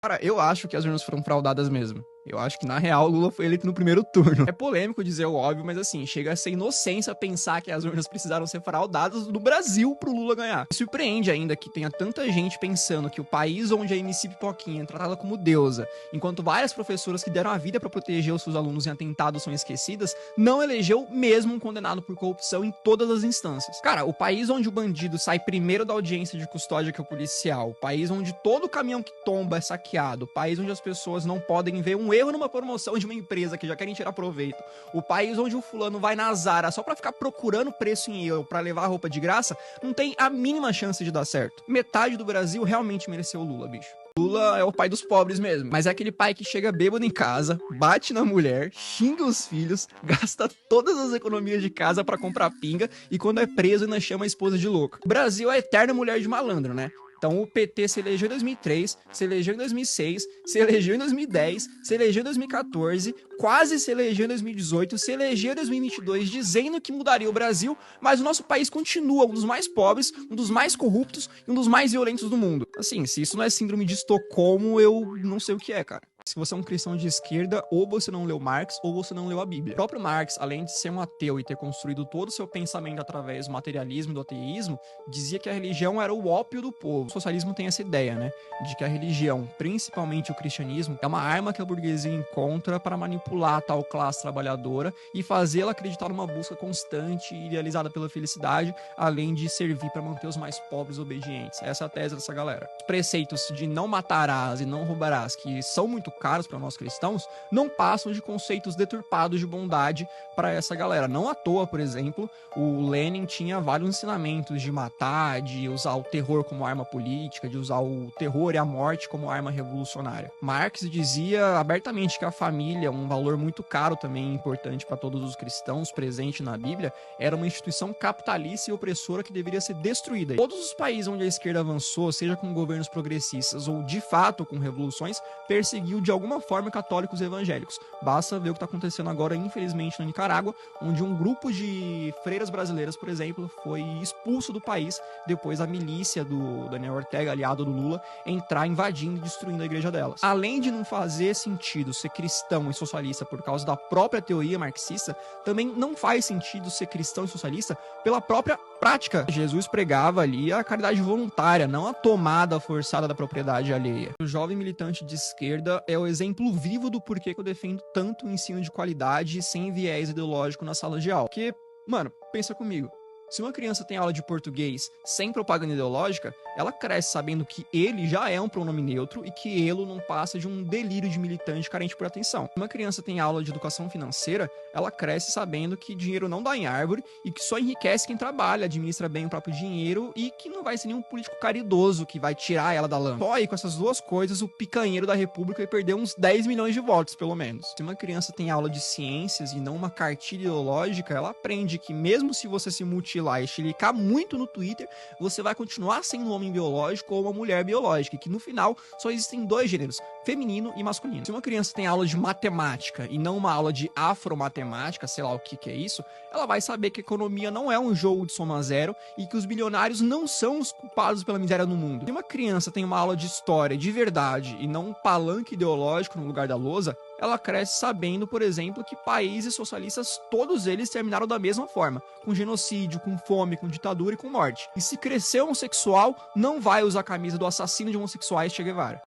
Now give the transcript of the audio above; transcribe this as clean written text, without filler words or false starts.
Cara, eu acho que as urnas foram fraudadas mesmo. Eu acho que, na real, o Lula foi eleito no primeiro turno. É polêmico dizer o óbvio, mas assim, chega a ser inocência pensar que as urnas precisaram ser fraudadas no Brasil pro Lula ganhar. Me surpreende ainda que tenha tanta gente pensando que o país onde a MC Pipoquinha é tratada como deusa, enquanto várias professoras que deram a vida pra proteger os seus alunos em atentados são esquecidas, não elegeu mesmo um condenado por corrupção em todas as instâncias. Cara, o país onde o bandido sai primeiro da audiência de custódia que o policial, o país onde todo caminhão que tomba é saqueado, o país onde as pessoas não podem ver um erro numa promoção de uma empresa que já querem tirar proveito, o país onde o fulano vai na Zara só pra ficar procurando preço em euro pra levar roupa de graça, não tem a mínima chance de dar certo. Metade do Brasil realmente mereceu o Lula, bicho. Lula é o pai dos pobres mesmo, mas é aquele pai que chega bêbado em casa, bate na mulher, xinga os filhos, gasta todas as economias de casa pra comprar pinga e quando é preso ainda chama a esposa de louca. O Brasil é a eterna mulher de malandro, né? Então o PT se elegeu em 2003, se elegeu em 2006, se elegeu em 2010, se elegeu em 2014, quase se elegeu em 2018, se elegeu em 2022 dizendo que mudaria o Brasil, mas o nosso país continua um dos mais pobres, um dos mais corruptos e um dos mais violentos do mundo. Assim, se isso não é síndrome de Estocolmo, eu não sei o que é, cara. Se você é um cristão de esquerda, ou você não leu Marx, ou você não leu a Bíblia. O próprio Marx, além de ser um ateu e ter construído todo o seu pensamento através do materialismo e do ateísmo, dizia que a religião era o ópio do povo. O socialismo tem essa ideia, né? De que a religião, principalmente o cristianismo, é uma arma que a burguesia encontra para manipular a tal classe trabalhadora e fazê-la acreditar numa busca constante e idealizada pela felicidade, além de servir para manter os mais pobres obedientes. Essa é a tese dessa galera. Os preceitos de não matarás e não roubarás, que são muito caros para nós cristãos, não passam de conceitos deturpados de bondade para essa galera. Não à toa, por exemplo, o Lenin tinha vários ensinamentos de matar, de usar o terror como arma política, de usar o terror e a morte como arma revolucionária. Marx dizia abertamente que a família, um valor muito caro também importante para todos os cristãos, presente na Bíblia, era uma instituição capitalista e opressora que deveria ser destruída. Todos os países onde a esquerda avançou, seja com governos progressistas ou de fato com revoluções, perseguiu de alguma forma católicos e evangélicos. Basta ver o que está acontecendo agora, infelizmente, na Nicarágua, onde um grupo de freiras brasileiras, por exemplo, foi expulso do país depois da milícia do Daniel Ortega, aliado do Lula, entrar invadindo e destruindo a igreja delas. Além de não fazer sentido ser cristão e socialista por causa da própria teoria marxista, também não faz sentido ser cristão e socialista pela própria prática. Jesus pregava ali a caridade voluntária, não a tomada forçada da propriedade alheia. O jovem militante de esquerda é o exemplo vivo do porquê que eu defendo tanto o ensino de qualidade sem viés ideológico na sala de aula. Porque, mano, pensa comigo. Se uma criança tem aula de português sem propaganda ideológica, ela cresce sabendo que ele já é um pronome neutro e que ele não passa de um delírio de militante carente por atenção. Se uma criança tem aula de educação financeira, ela cresce sabendo que dinheiro não dá em árvore e que só enriquece quem trabalha, administra bem o próprio dinheiro e que não vai ser nenhum político caridoso que vai tirar ela da lama. Só aí com essas duas coisas, o picanheiro da república vai perder uns 10 milhões de votos, pelo menos. Se uma criança tem aula de ciências e não uma cartilha ideológica, ela aprende que mesmo se você se mutilar e chilicar muito no Twitter, você vai continuar sendo um homem biológico ou uma mulher biológica, e que no final só existem dois gêneros, feminino e masculino. Se uma criança tem aula de matemática e não uma aula de afromatemática, sei lá o que é isso, ela vai saber que a economia não é um jogo de soma zero e que os bilionários não são os culpados pela miséria no mundo. Se uma criança tem uma aula de história de verdade e não um palanque ideológico no lugar da lousa, ela cresce sabendo, por exemplo, que países socialistas, todos eles terminaram da mesma forma, com genocídio, com fome, com ditadura e com morte. E se crescer homossexual, não vai usar a camisa do assassino de homossexuais Che Guevara.